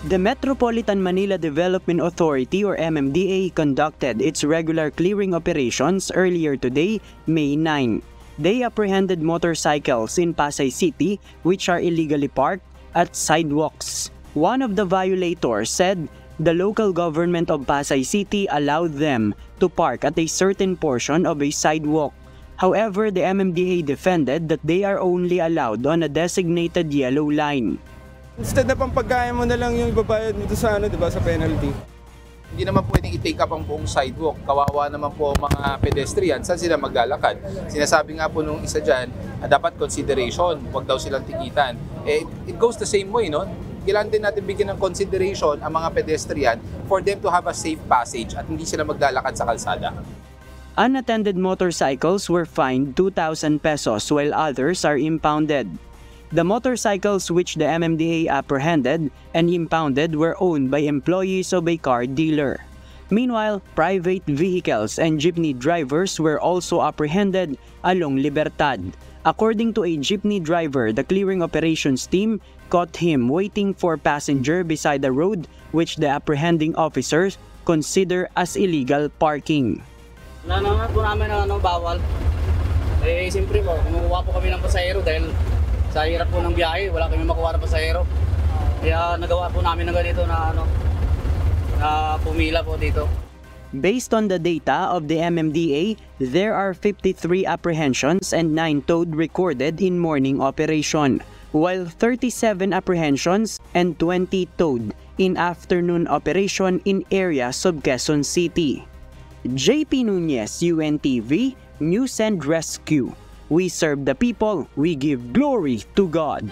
The Metropolitan Manila Development Authority or MMDA conducted its regular clearing operations earlier today, May 9. They apprehended motorcycles in Pasay City which are illegally parked at sidewalks. One of the violators said the local government of Pasay City allowed them to park at a certain portion of a sidewalk. However, the MMDA defended that they are only allowed on a designated yellow line. Instead na pampagkaya mo na lang yung ibabayad nito sa diba, sa penalty. Hindi naman pwedeng i-take up ang buong sidewalk. Kawawa naman po mga pedestrian. Saan sila maglalakad? Sinasabi nga po nung isa dyan, dapat consideration. Huwag daw silang tikitan. It goes the same way, no? Kailangan din natin bigyan ng consideration ang mga pedestrian for them to have a safe passage at hindi sila maglalakad sa kalsada. Unattended motorcycles were fined 2,000 pesos while others are impounded. The motorcycles which the MMDA apprehended and impounded were owned by employees of a car dealer. Meanwhile, private vehicles and jeepney drivers were also apprehended along Libertad. According to a jeepney driver, the clearing operations team caught him waiting for passenger beside the road which the apprehending officers consider as illegal parking. Naman po namin na bawal. Siyempre po, kumukuha po kami ng pasahero dahil sa hirap po ng biyahe, wala kami makuha ng pasahero. Kaya nagawa po namin ng ganito na pumila po dito. Based on the data of the MMDA, there are 53 apprehensions and 9 towed recorded in morning operation, while 37 apprehensions and 20 towed in afternoon operation in areas of Quezon City. JP Nunez, UNTV, News and Rescue. We serve the people, we give glory to God.